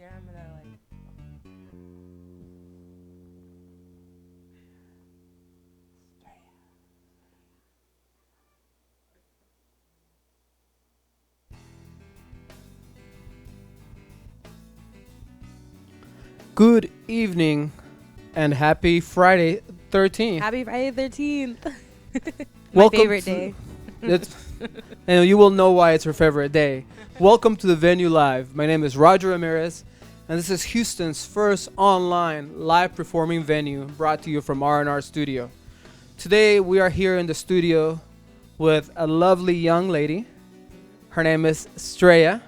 I'm gonna like. Good evening and happy Friday 13th. Happy Friday 13th. My Welcome favorite to- day. It's, and you will know why it's her favorite day. Welcome to the venue live. My name is Roger Ramirez, and this is Houston's first online live performing venue brought to you from R&R Studio. Today we are here in the studio with a lovely young lady. Her name is Streia.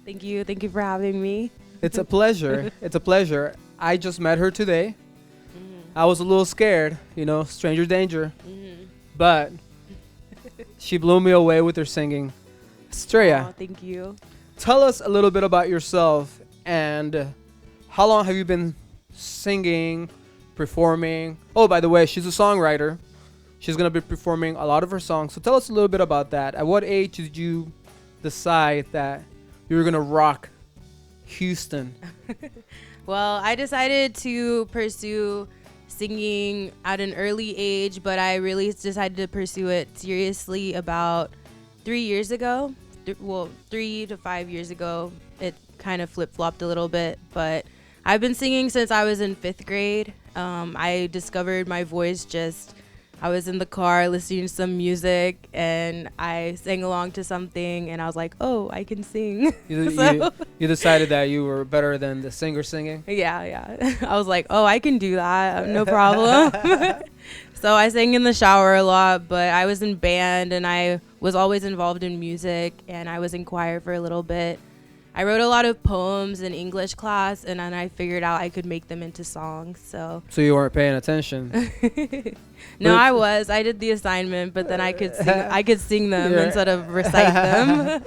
Thank you. Thank you for having me. It's a pleasure. It's a pleasure. I just met her today. I was a little scared, stranger danger. But she blew me away with her singing. Streia, Oh, thank you. tell us a little bit about yourself and how long have you been singing, performing? Oh, by the way, she's a songwriter. She's going to be performing a lot of her songs. So tell us a little bit about that. At what age did you decide that you were going to rock Houston? Well, I decided to pursue singing at an early age, but I really decided to pursue it seriously about 3 years ago. 3 to 5 years ago. It kind of flip-flopped a little bit, but I've been singing since I was in 5th grade. I discovered my voice I was in the car listening to some music and I sang along to something and I was like, oh, I can sing. You decided that you were better than the singer singing? Yeah. I was like, oh, I can do that. No problem. So I sang in the shower a lot, but I was in band and I was always involved in music and I was in choir for a little bit. I wrote a lot of poems in English class and then I figured out I could make them into songs. So you weren't paying attention? No, I was. I did the assignment, but then I could sing them instead of recite them.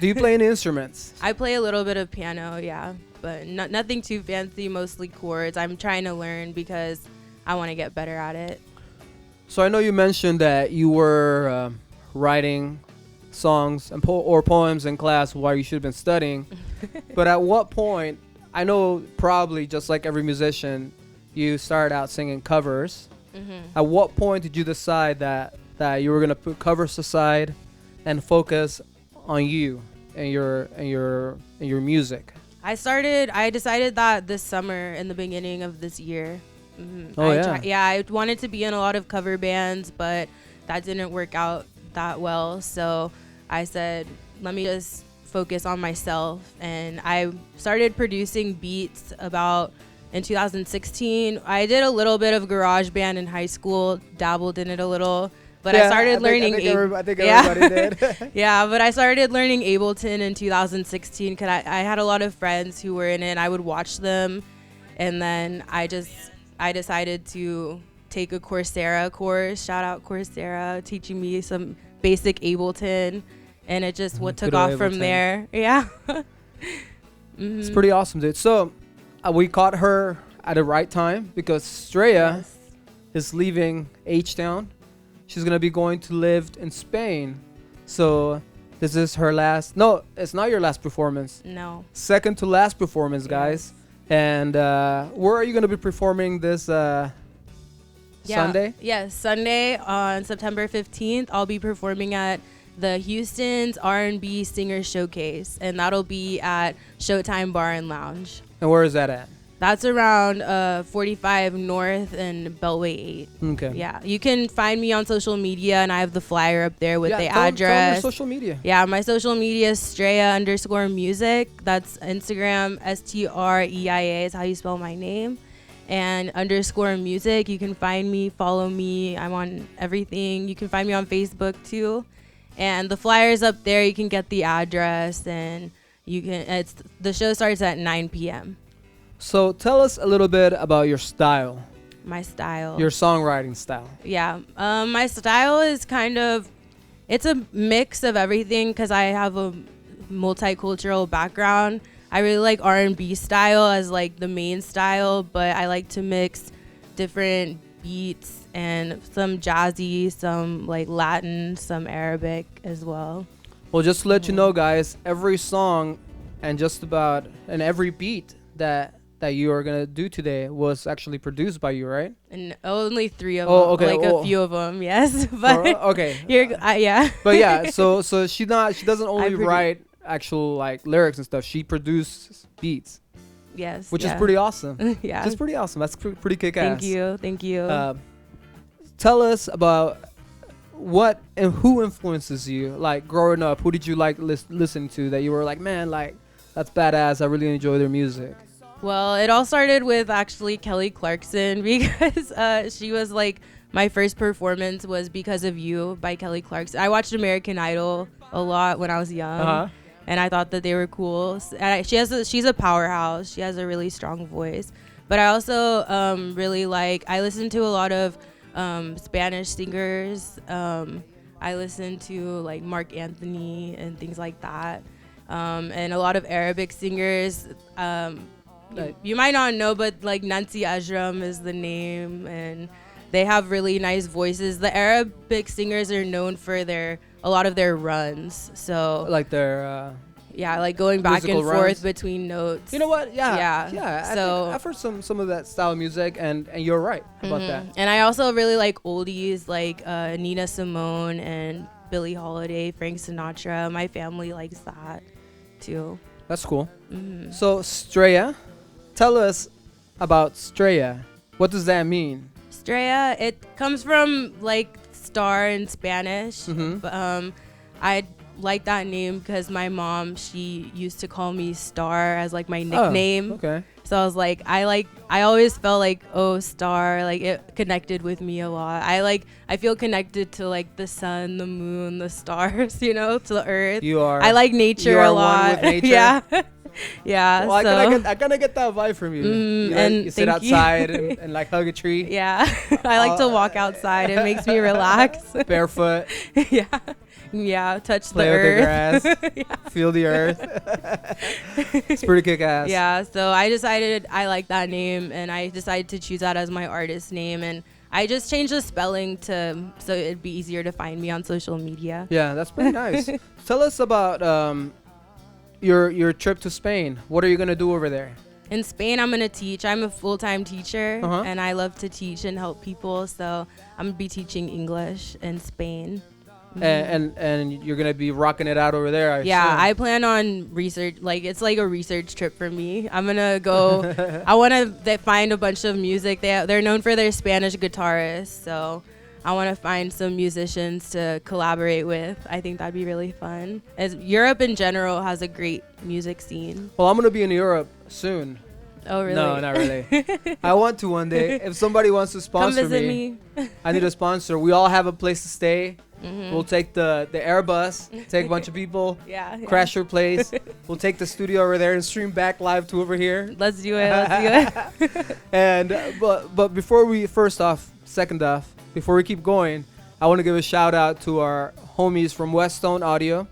Do you play any instruments? I play a little bit of piano, yeah, but nothing too fancy, mostly chords. I'm trying to learn because I want to get better at it. So I know you mentioned that you were writing songs and or poems in class while you should have been studying. But at what point, I know probably just like every musician, you started out singing covers. At what point did you decide that you were going to put covers aside and focus on you and your music? I decided that this summer in the beginning of this year. Oh, I wanted to be in a lot of cover bands, but that didn't work out that well. So I said, let me just focus on myself. And I started producing beats in 2016. I did a little bit of garage band in high school, dabbled in it a little, but I started learning. I think everybody did. Yeah, but I started learning Ableton in 2016 because I had a lot of friends who were in it. I would watch them, and then I decided to take a Coursera course. Shout out Coursera, teaching me some basic Ableton, and it just took off from there. Yeah. It's pretty awesome, dude. So we caught her at the right time because Streia is leaving H-Town. She's going to be going to live in Spain. So this is her last. No, it's not your last performance. No. Second to last performance, guys. And where are you going to be performing this Sunday? Yes, Sunday on September 15th. I'll be performing at the Houston's R&B Singer Showcase, and that'll be at Showtime Bar and Lounge. And where is that at? That's around 45 North and Beltway 8. Okay. Yeah, you can find me on social media, and I have the flyer up there with the tell address. them your social media. Yeah, my social media is Streia_music. That's Instagram, Streia is how you spell my name. And _music. You can find me, follow me. I'm on everything. You can find me on Facebook too. And the flyer's up there. You can get the address, and the show starts at 9 p.m. So tell us a little bit about your style. My style. Your songwriting style. Yeah. My style is it's a mix of everything because I have a multicultural background. I really like R&B style as like the main style, but I like to mix different beats and some jazzy, some like Latin, some Arabic as well. Well, just to let you know, guys, every song and just about and every beat that you are gonna do today was actually produced by you, right? And only 3 of Oh, them, okay. like Oh. a few of them, yes. But Okay. yeah. But yeah, so she doesn't only produ- write actual like lyrics and stuff. She produces beats, Yes. which yeah. is pretty awesome. Yeah. It's pretty awesome. That's pretty kick-ass. Thank you. Tell us about what and who influences you, like growing up. Who did you like listen to that you were like, man, like that's badass. I really enjoy their music. Well, it all started with actually Kelly Clarkson because she was like my first performance was Because of You by Kelly Clarkson. I watched American Idol a lot when I was young, and I thought that they were cool. And she's a powerhouse. She has a really strong voice. But I also I listen to a lot of Spanish singers. I listen to like Mark Anthony and things like that, and a lot of Arabic singers. You might not know, but like Nancy Ajram is the name, and they have really nice voices. The Arabic singers are known for a lot of their runs. So Like their like going back and musical forth runs. between notes. you know what? Yeah. Yeah. So- I've heard some of that style of music, and you're right about that. And I also really like oldies like Nina Simone and Billie Holiday, Frank Sinatra. My family likes that too. That's cool. So Streia, tell us about Streia. What does that mean? Streia, it comes from like star in Spanish. But I like that name because my mom, she used to call me Star as like my nickname. Okay. So I was like, I always felt like, oh, Star, like it connected with me a lot. I feel connected to like the sun, the moon, the stars, to the earth. I like nature you are a one lot. with nature? Yeah. Yeah. Well, so I kind of get that vibe from you. and you sit thank you. outside and like hug a tree. yeah. I like to walk outside. It makes me relax. Barefoot. Yeah. Yeah. Touch Play the with earth. the grass. Feel the earth. It's pretty kick ass. Yeah. So I decided I like that name, and I decided to choose that as my artist name, and I just changed the spelling so it'd be easier to find me on social media. Yeah, that's pretty nice. Tell us about your trip to Spain. What are you gonna do over there? In Spain, I'm gonna teach. I'm a full-time teacher, Uh-huh. and I love to teach and help people. So I'm gonna be teaching English in Spain. And you're gonna be rocking it out over there. I assume. I plan on research. Like it's like a research trip for me. I'm gonna go. I want to find a bunch of music. They're known for their Spanish guitarists, so I want to find some musicians to collaborate with. I think that'd be really fun. As Europe in general has a great music scene. Well, I'm gonna be in Europe soon. Oh really? No, not really. I want to one day. If somebody wants to Come sponsor visit me. I need a sponsor. We all have a place to stay. Mhm. We'll take the Airbus, take a bunch of people, Yeah. crash your place. We'll take the studio over there and stream back live to over here. Let's do it. Let's do it. And but before we second off, before we keep going, I want to give a shout out to our homies from Westone Audio.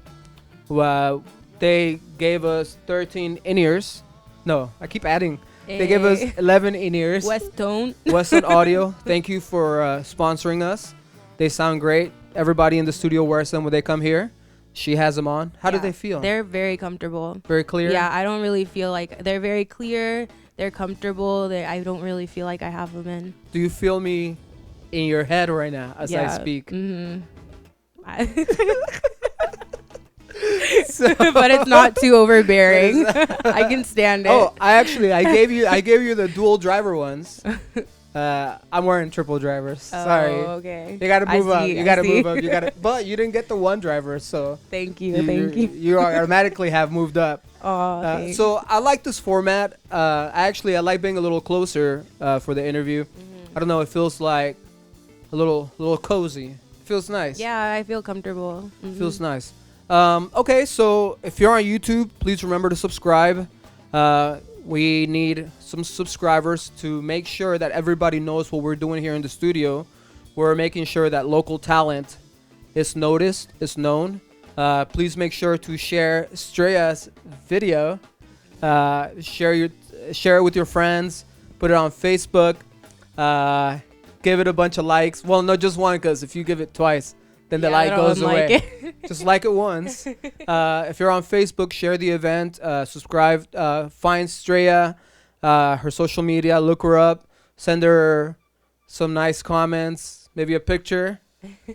They gave us 13 in-ears. No, I keep adding. They gave us 11 in-ears. Westone. Westone Audio. Thank you for sponsoring us. They sound great. Everybody in the studio wears them when they come here. She has them on. How do they feel? They're very comfortable. Very clear? Yeah, I don't really feel like they're very clear. They're comfortable. I don't really feel like I have them in. Do you feel me in your head right now as I speak? Mm-hmm. So- but it's not too overbearing. I can stand it. Oh, I gave you the dual driver ones. I'm wearing triple drivers. Sorry. Okay. You gotta move up. see, You I gotta see. move up. You gotta. But you didn't get the one driver, so Thank you. Thank you. You automatically have moved up. Oh, thanks. So I like this format. I like being a little closer for the interview. I don't know. It feels like a little cozy. It feels nice. Yeah, I feel comfortable. Mhm. Feels nice. Okay, so if you're on YouTube, please remember to subscribe. We need some subscribers to make sure that everybody knows what we're doing here in the studio. We're making sure that local talent is noticed, is known. Please make sure to share Streia's video. Share it with your friends. Put it on Facebook. Give it a bunch of likes. Well, not just one, because if you give it twice, then the Yeah, light I goes don't away. like it. Just like it once. If you're on Facebook, share the event, subscribe, find Streia, her social media, look her up, send her some nice comments, maybe a picture.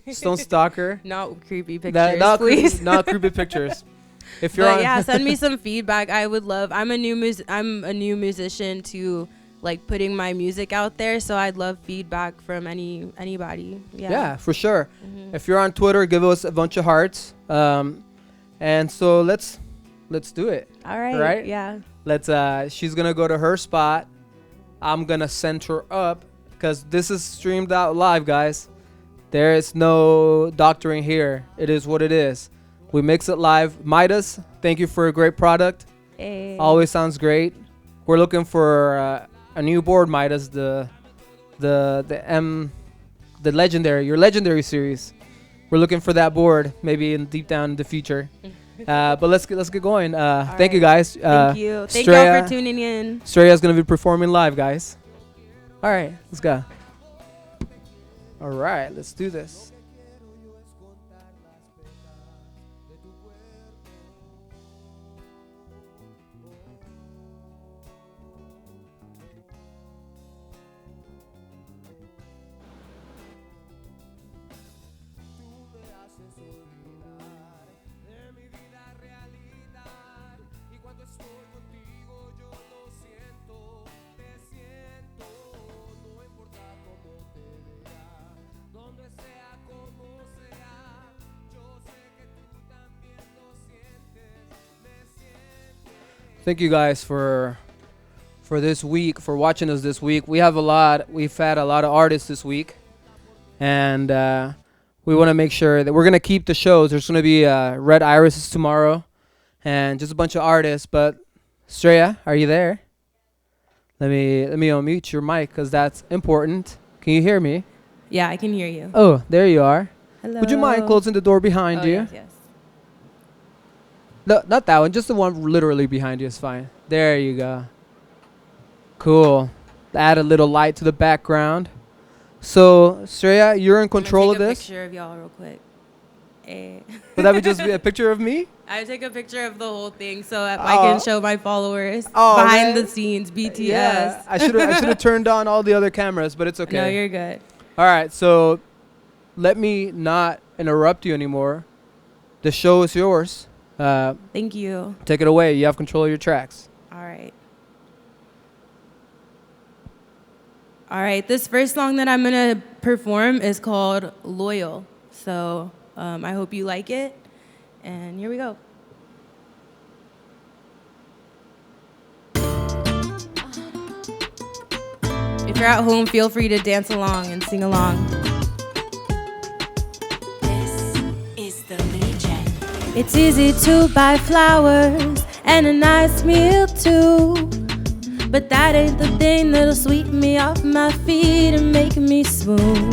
Just don't stalk her. Not creepy pictures, Creepy, please. not creepy pictures. If you're But on, yeah, send me some feedback. I would love. I'm a new musician to like putting my music out there, so I'd love feedback from anybody. yeah, for sure. Mm-hmm. If you're on Twitter, give us a bunch of hearts. And so let's do it. All right. Right? Yeah. She's gonna go to her spot. I'm gonna send her up because this is streamed out live, guys. There is no doctoring here. It is what it is. We mix it live. Midas, thank you for a great product. Hey. Always sounds great. We're looking for a new board, Midas. The legendary, your legendary series. We're looking for that board, maybe deep down in the future. But let's get going. Thank you guys. Thank you. Thank y'all Streia- for tuning in. Streia's gonna be performing live, guys. All right, let's go. All right, let's do this. Thank you guys for this week, for watching us this week. We've had a lot of artists this week, and we want to make sure that we're gonna keep the shows. There's gonna be Red Irises tomorrow, and just a bunch of artists. But Streia, are you there? Let me unmute your mic because that's important. Can you hear me? Yeah, I can hear you. Oh, there you are. Hello. Would you mind closing the door behind you? Yes. No, not that one. Just the one literally behind you is fine. There you go. Cool. Add a little light to the background. So, Streia, you're in control of this. Take a picture of y'all real quick. Would that just be a picture of me? I take a picture of the whole thing so that I can show my followers Oh, behind man. the scenes, BTS. Yeah, I should have turned on all the other cameras, but it's okay. No, you're good. All right, so let me not interrupt you anymore. The show is yours. Thank you. Take it away. You have control of your tracks. All right. All right. This first song that I'm going to perform is called Loyal. So I hope you like it. And here we go. If you're at home, feel free to dance along and sing along. It's easy to buy flowers and a nice meal too, but that ain't the thing that'll sweep me off my feet and make me swoon.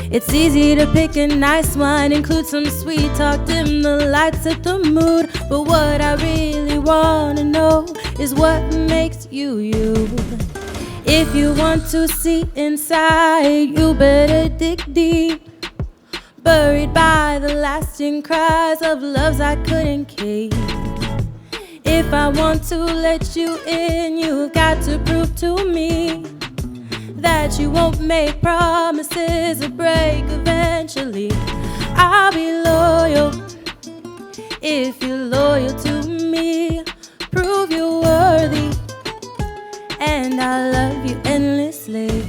It's easy to pick a nice one, include some sweet talk, dim the lights, set the mood, but what I really wanna know is what makes you you. If you want to see inside, you better dig deep, buried by the lasting cries of loves I couldn't keep. If I want to let you in, you got to prove to me that you won't make promises or break eventually. I'll be loyal if you're loyal to me. Prove you're worthy, and I love you endlessly.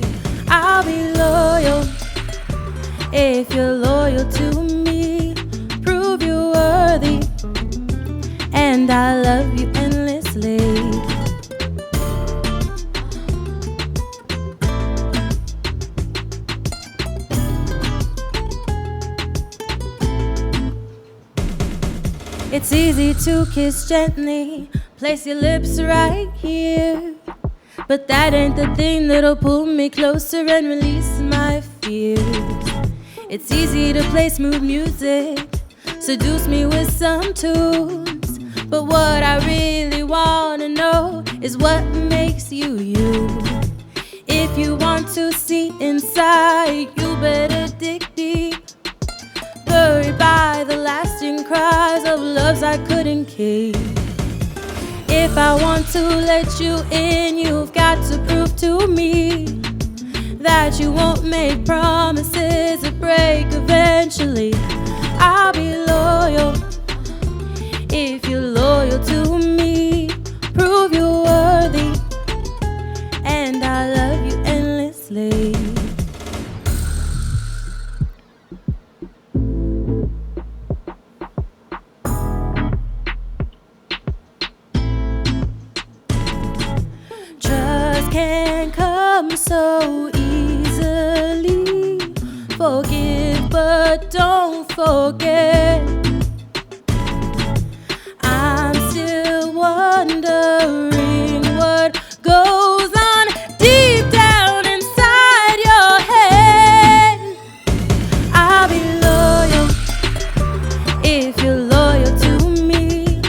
I'll be loyal if you're loyal to me. Prove you're worthy, and I love you endlessly. It's easy to kiss gently, place your lips right here, but that ain't the thing that'll pull me closer and release my fears. It's easy to play smooth music, seduce me with some tunes, but what I really wanna know is what makes you you. If you want to see inside, you better dig deep, cries of loves I couldn't keep. If I want to let you in, you've got to prove to me that you won't make promises to break eventually. I'll be loyal if you're loyal to me. Prove you're worthy, and I love you endlessly. Trust can come so easily. Forgive, but don't forget. I'm still wondering what goes on deep down inside your head. I'll be loyal if you're loyal to me.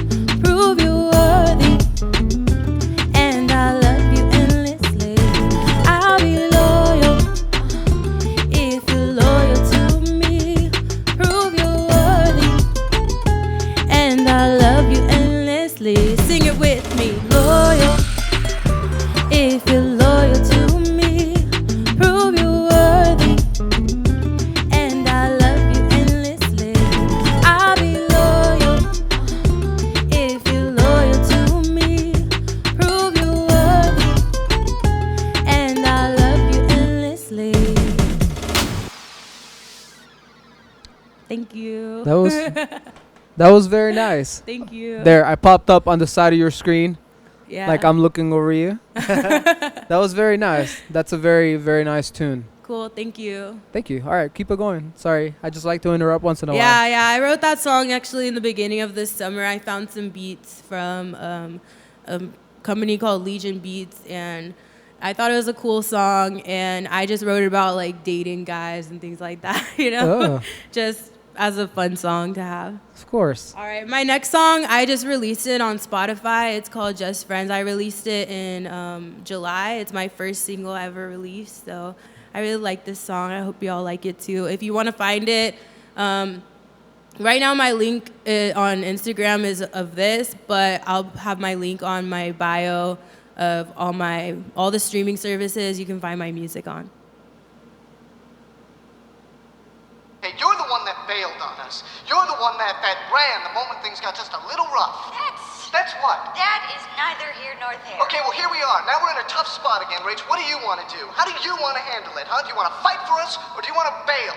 Prove you're worthy, and I love you endlessly. I'll be loyal if you're loyal to me. Prove you're worthy, and I love you endlessly. Sing it with me. Loyal if you're loyal to me. Prove you're worthy, and I love you endlessly. I'll be loyal if you're loyal to me. Prove you're worthy, and I love you endlessly. Thank you. That was very nice. Thank you. There, I popped up on the side of your screen, Yeah. like I'm looking over you. That was very nice. That's a very, very nice tune. Cool. Thank you. Thank you. All right, keep it going. Sorry, I just like to interrupt once in a while. Yeah. I wrote that song actually in the beginning of this summer. I found some beats from a company called Legion Beats, and I thought it was a cool song, and I just wrote it about like dating guys and things like that, you know, Oh. just as a fun song to have. Of course. All right, my next song, I just released it on Spotify. It's called Just Friends. I released it in July. It's my first single I ever released, so I really like this song. I hope you all like it too. If you want to find it, right now my link on Instagram is of this, but I'll have my link on my bio of all the streaming services you can find my music on. Hey, you're the one that bailed on us. You're the one that ran the moment things got just a little rough. That's what? That is neither here nor there. Okay, well, here we are. Now we're in a tough spot again, Rach. What do you want to do? How do you want to handle it, huh? Do you want to fight for us, or do you want to bail?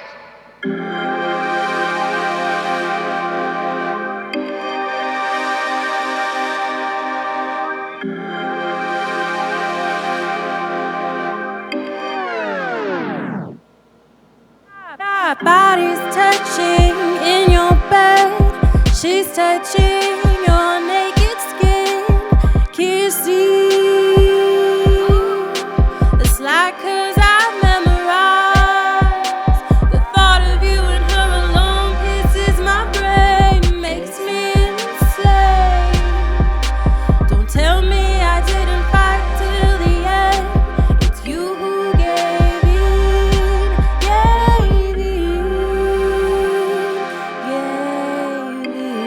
Our bodies touching in your bed. She's touching your naked skin. Kissing. It's like 'cause I've memorized the thought of you and her alone pisses my brain, makes me insane. Don't tell me I didn't fight till the end. It's you who gave in, gave in, gave in.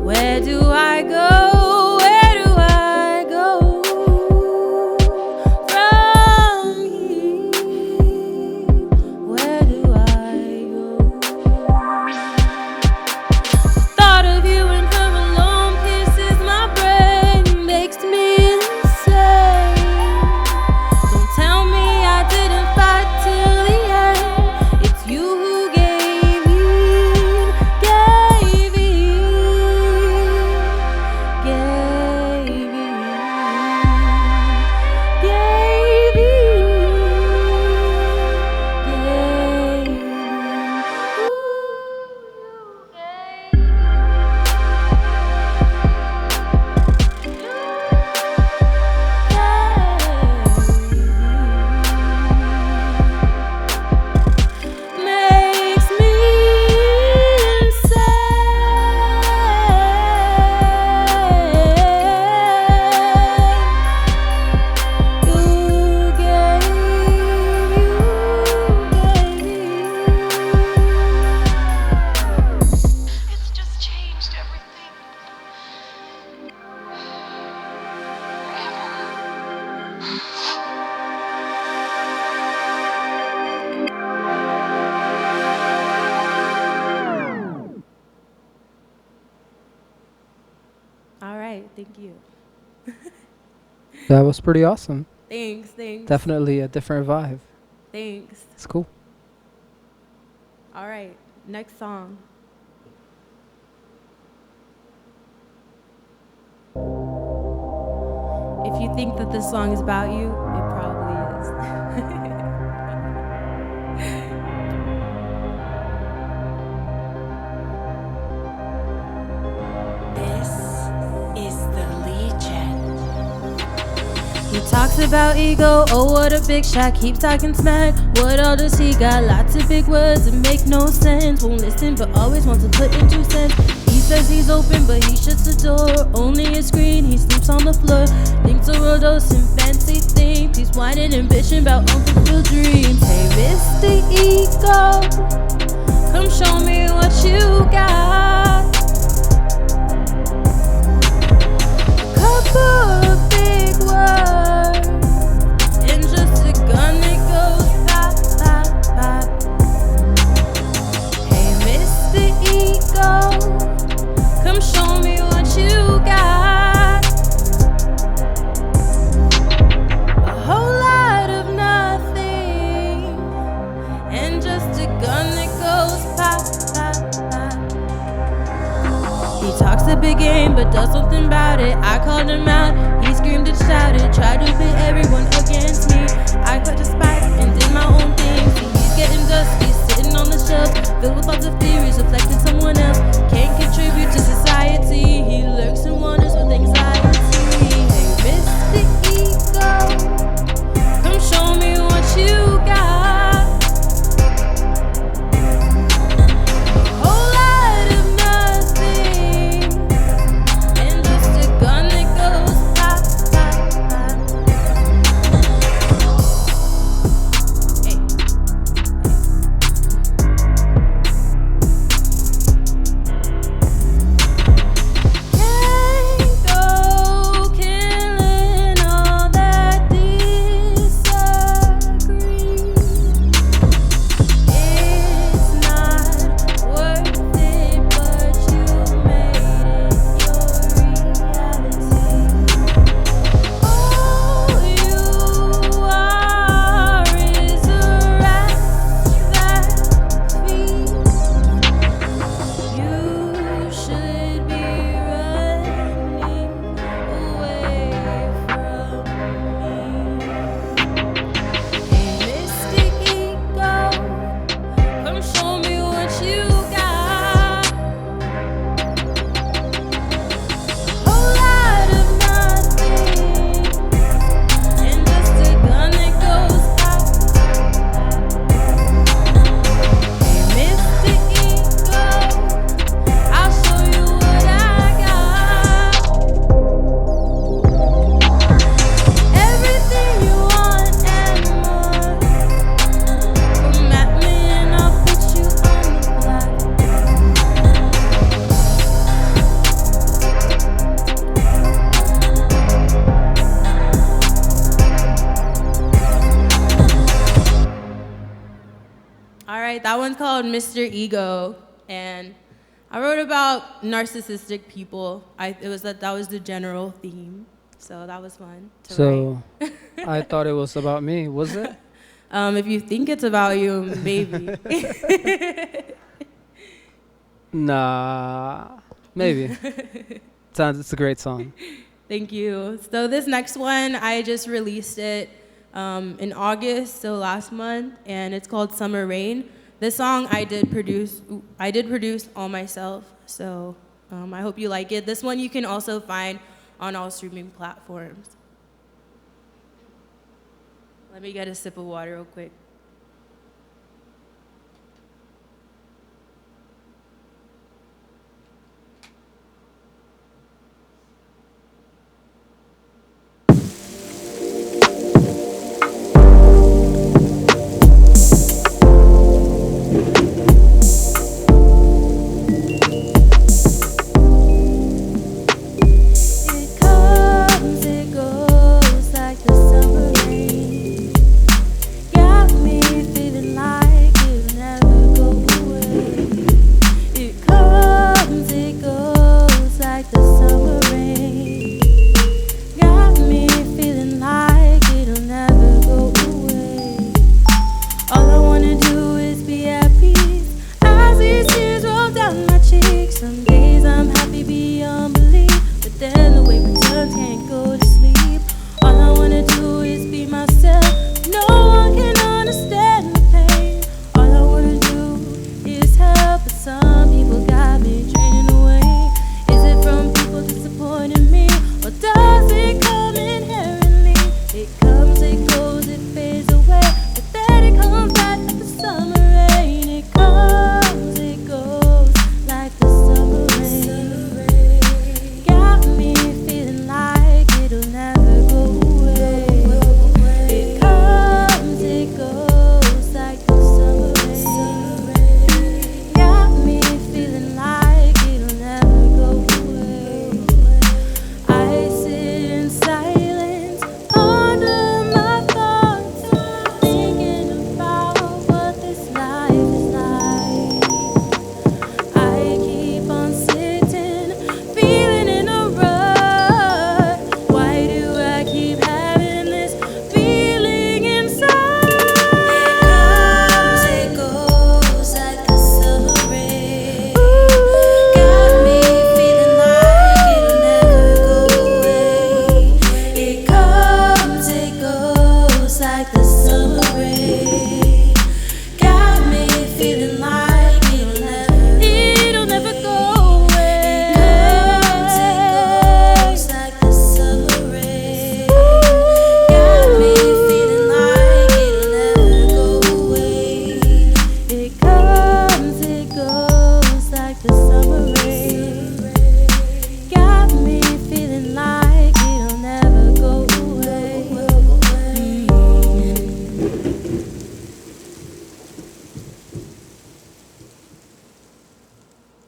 Where do I go? Where do I go from here? Where do I go? Thought of you and her alone pierces my brain, makes me insane. Don't tell me I didn't fight till the end. It's you who gave in, gave in, gave in, gave in, gave in. Makes me insane. You gave. It's just changed everything. All right, thank you. That was pretty awesome. Thanks. Definitely a different vibe. Thanks. It's cool. All right, next song. If you think that this song is about you, it probably is. This is the Legion. He talks about ego, oh what a big shot, keep talking smack. What all does he got? Lots of big words that make no sense. Won't listen but always wants to put in 2 cents. He says he's open but he shuts the door. Only a screen, he sleeps on the floor. Thinks the world owes him fancy things. He's whining and bitching about unfulfilled dreams. Hey Mr. Ego, come show me what you got. Couple of big words and just a gun that goes pop, pop, pop. Hey Mr. Ego, come show me what you got. A whole lot of nothing and just a gun that goes pop, pop, pop. He talks a big game but does something about it. I called him out, he screamed and shouted, tried to pit everyone against me. I caught a spike and did my own thing. See, he's getting dusty, sitting on the shelf, filled with lots of theories, reflecting someone else. Can't contribute to society, he lurks and wanders with anxiety. Hey Mr. Ego, come show me what you got. A whole lot of nothing and just a gun that goes pop, pop, pop. Hey. that one's called Mr. Ego, and I wrote about narcissistic people. That was the general theme, so that was fun to write. I thought it was about me. Was it? If you think it's about you, maybe. Nah, maybe. It's a great song. Thank you. So this next one, I just released it in August, so last month, and it's called Summer Rain. This song I did produce all myself, so I hope you like it. This one you can also find on all streaming platforms. Let me get a sip of water real quick.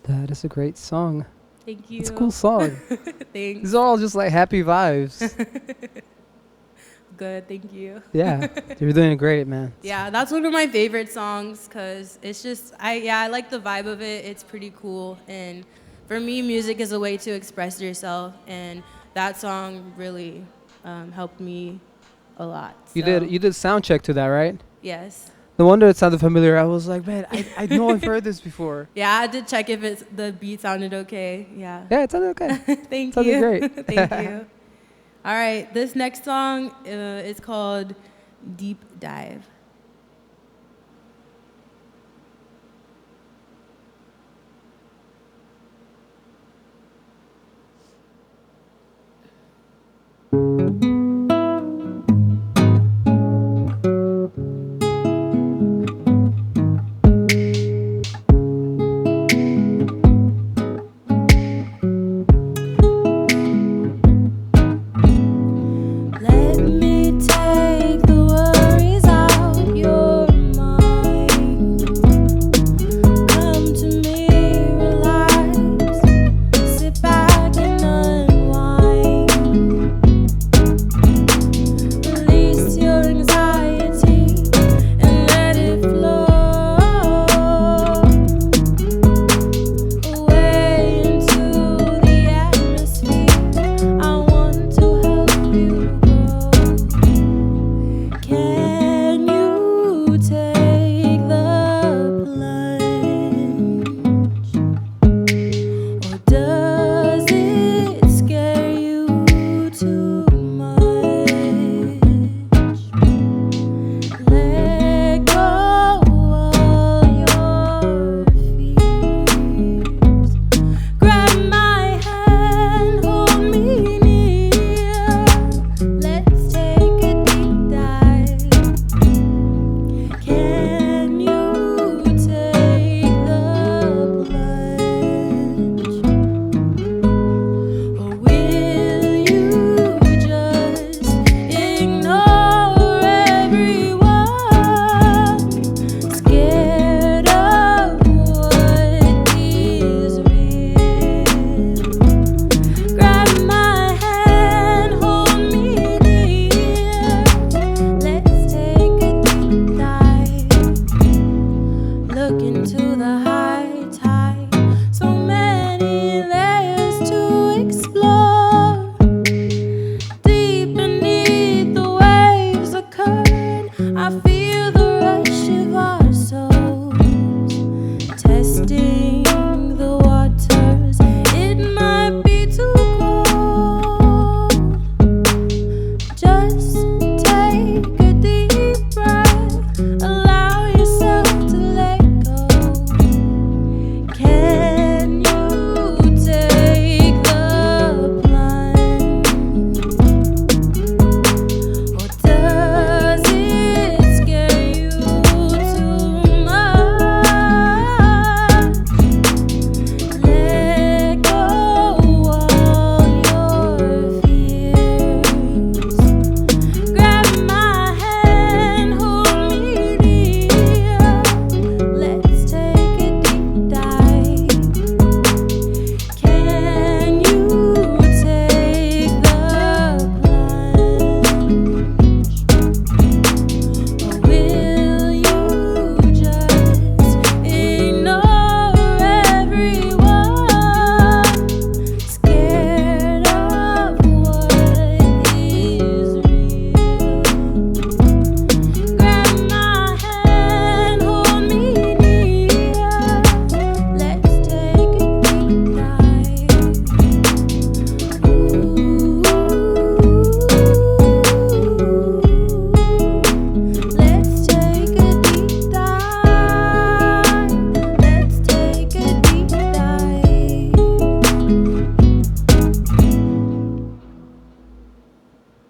That is a great song. Thank you. It's a cool song. Thanks. These are all just like happy vibes. Good, thank you. Yeah, you're doing great, man. Yeah, that's one of my favorite songs because it's just, I like the vibe of it. It's pretty cool. And for me, music is a way to express yourself. And that song really helped me a lot. You did sound check to that, right? Yes. No wonder it sounded familiar. I was like, man, I know I've heard this before. Yeah, I did check if the beat sounded okay. Yeah. Yeah, it sounded okay. Thank Sounded you. great. Thank you. All right, this next song is called Deep Dive. Let me take the worries out.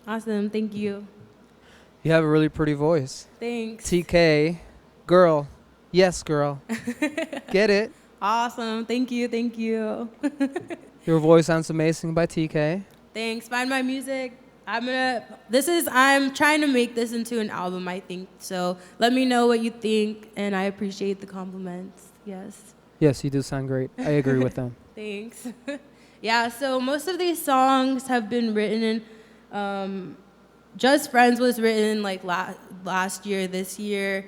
Awesome. Thank you. You have a really pretty voice. Thanks. TK, girl. Yes, girl. Get it? Awesome. Thank you. Thank you. Your voice sounds amazing by TK. Thanks. Find my music. I'm trying to make this into an album, I think. So let me know what you think, and I appreciate the compliments. Yes. Yes, you do sound great. I agree with them. Thanks. Yeah, so most of these songs have been written in, Just Friends was written like last year, this year.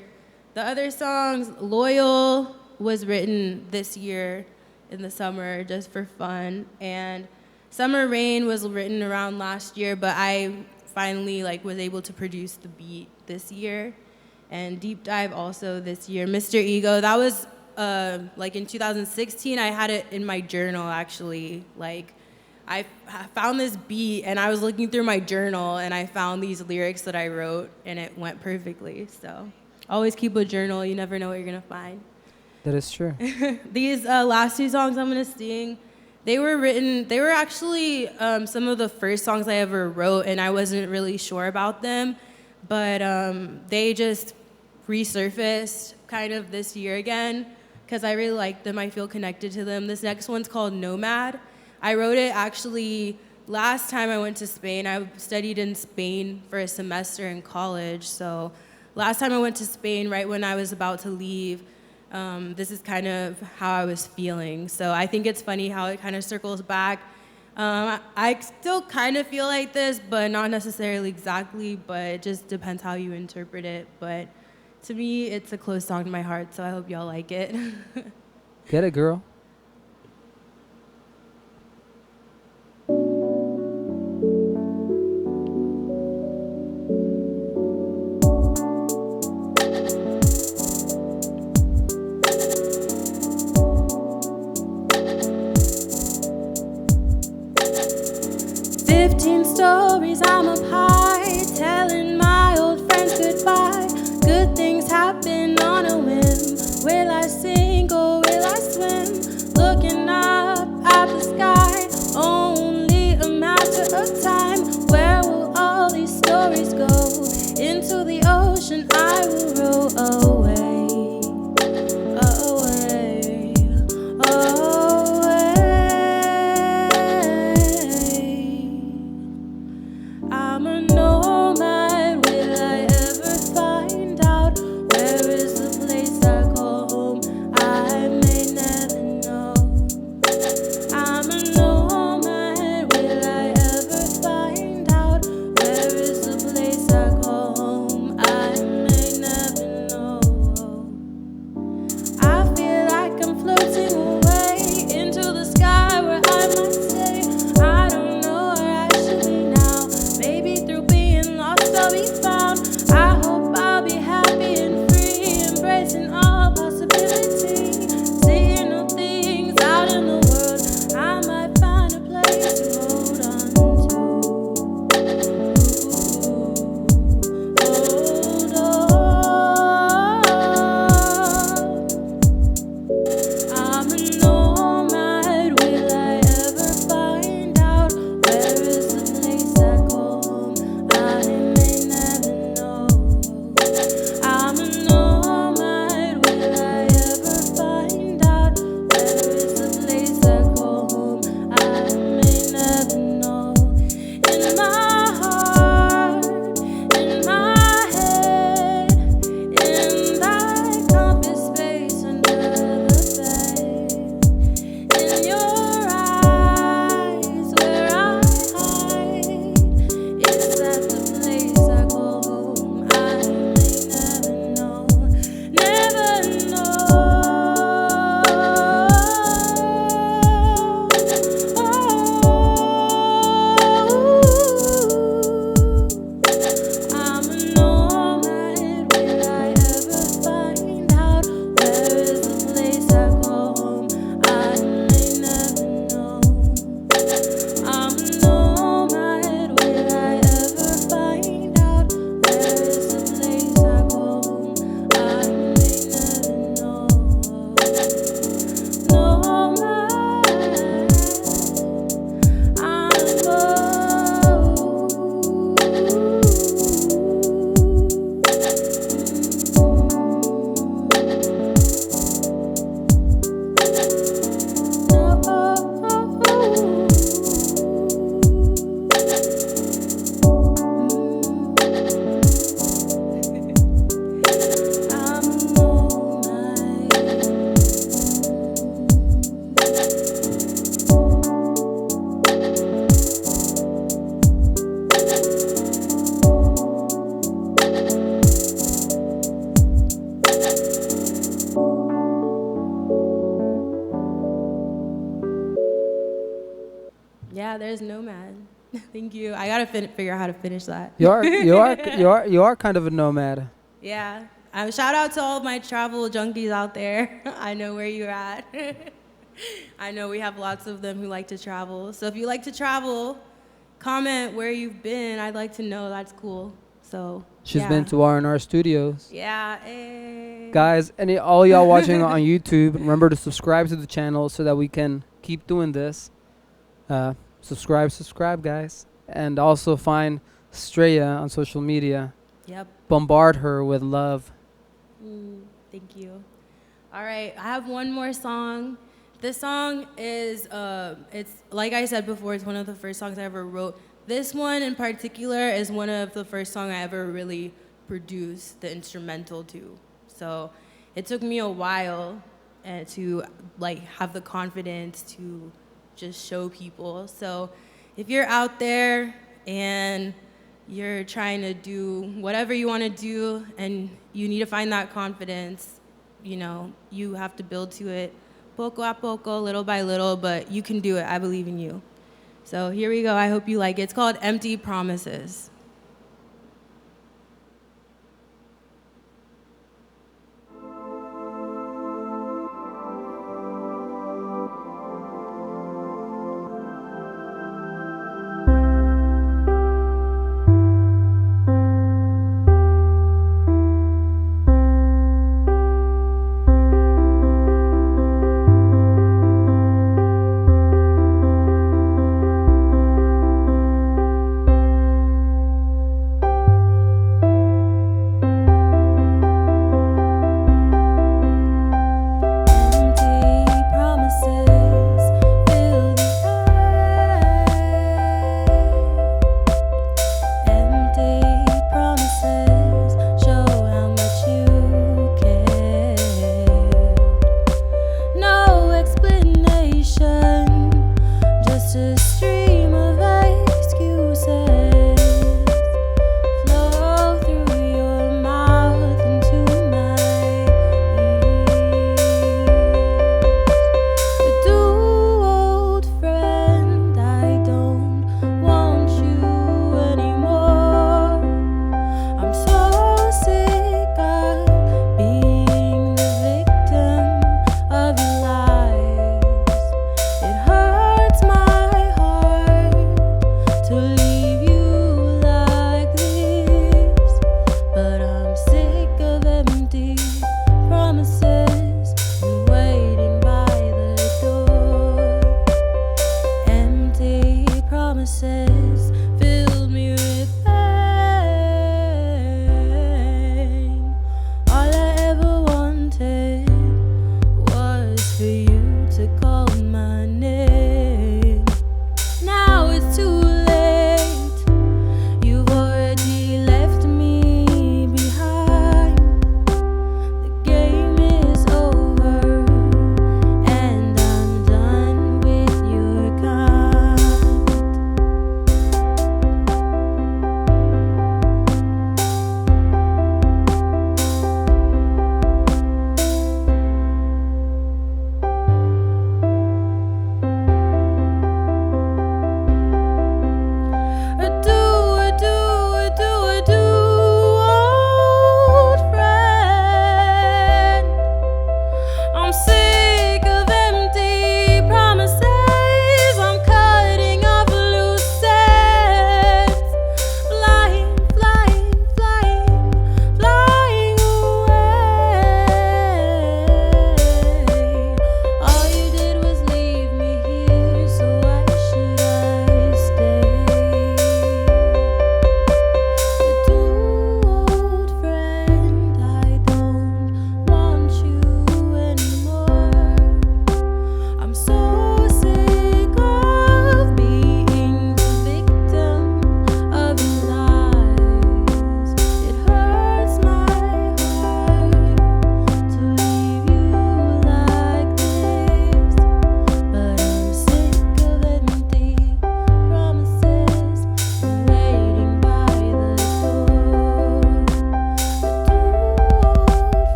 The other songs, Loyal was written this year in the summer just for fun. And Summer Rain was written around last year, but I finally was able to produce the beat this year. And Deep Dive also this year. Mr. Ego, that was in 2016, I had it in my journal actually. I found this beat and I was looking through my journal and I found these lyrics that I wrote and it went perfectly. So always keep a journal. You never know what you're gonna find. That is true. These last two songs I'm gonna sing, they were actually some of the first songs I ever wrote, and I wasn't really sure about them, but they just resurfaced kind of this year again, because I really like them. I feel connected to them. This next one's called Nomad. I wrote it actually last time I went to Spain. I studied in Spain for a semester in college, so last time I went to Spain, right when I was about to leave, this is kind of how I was feeling. So I think it's funny how it kind of circles back. I still kind of feel like this, but not necessarily exactly, but it just depends how you interpret it. But to me, it's a close song to my heart, so I hope y'all like it. Get it, girl. 15 stories, I'm up high, telling my old friends goodbye. Good things happen on a whim. Will I sink or will I swim? Looking up at the sky, only a matter of time. Where will all these stories go? Into the ocean I will row away. I'm a nomad, will I ever find out? Where is the place I call home? I may never know. I'm a nomad, will I ever find Yeah, there's nomad. Thank you. I gotta figure out how to finish that. You are kind of a nomad. Yeah. Shout out to all of my travel junkies out there. I know where you're at. I know we have lots of them who like to travel. So if you like to travel, comment where you've been. I'd like to know. That's cool. So She's been to R&R Studios. Yeah. Hey. Guys, all y'all watching on YouTube, remember to subscribe to the channel so that we can keep doing this. Subscribe, guys. And also find Streia on social media. Yep. Bombard her with love. Thank you. All right, I have one more song. This song is, it's like I said before, it's one of the first songs I ever wrote. This one in particular is one of the first songs I ever really produced the instrumental to. So it took me a while to have the confidence to just show people. So if you're out there and you're trying to do whatever you want to do and you need to find that confidence, you have to build to it poco a poco, little by little, but you can do it. I believe in you. So here we go. I hope you like it. It's called Empty Promises.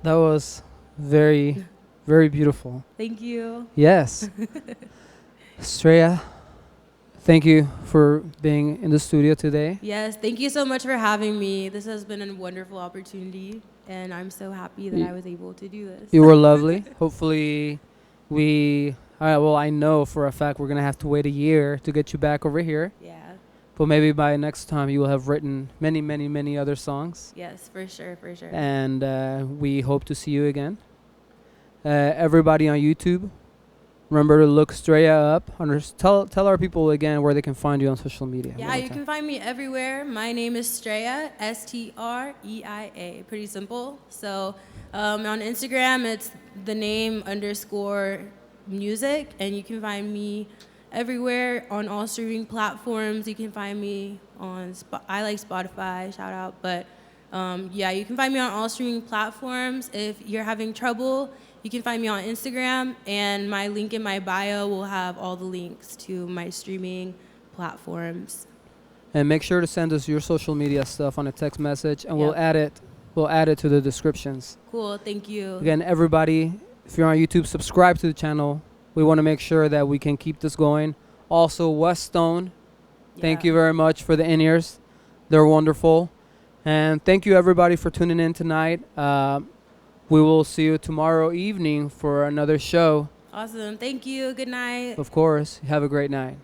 That was very, very beautiful. Thank you. Yes. Streia, thank you for being in the studio today. Yes, thank you so much for having me. This has been a wonderful opportunity, and I'm so happy that I was able to do this. You were lovely. Hopefully, I know for a fact we're going to have to wait a year to get you back over here. Yeah. But maybe by next time you will have written many, many, many other songs. Yes, for sure, for sure. And we hope to see you again. Everybody on YouTube, remember to look Streia up. Tell our people again where they can find you on social media. Yeah, you can find me everywhere. My name is Streia, Streia. Pretty simple. So on Instagram, it's the name _music, and you can find me everywhere on all streaming platforms. You can find me on I like Spotify, shout out. But yeah, you can find me on all streaming platforms. If you're having trouble, you can find me on Instagram, and my link in my bio will have all the links to my streaming platforms. And make sure to send us your social media stuff on a text message, and Yep. we'll add it to the descriptions. Cool, thank you. Again, everybody, if you're on YouTube, subscribe to the channel. We want to make sure that we can keep this going. Also, West Stone, thank you very much for the in-ears. They're wonderful. And thank you, everybody, for tuning in tonight. We will see you tomorrow evening for another show. Awesome, thank you, good night. Of course, have a great night.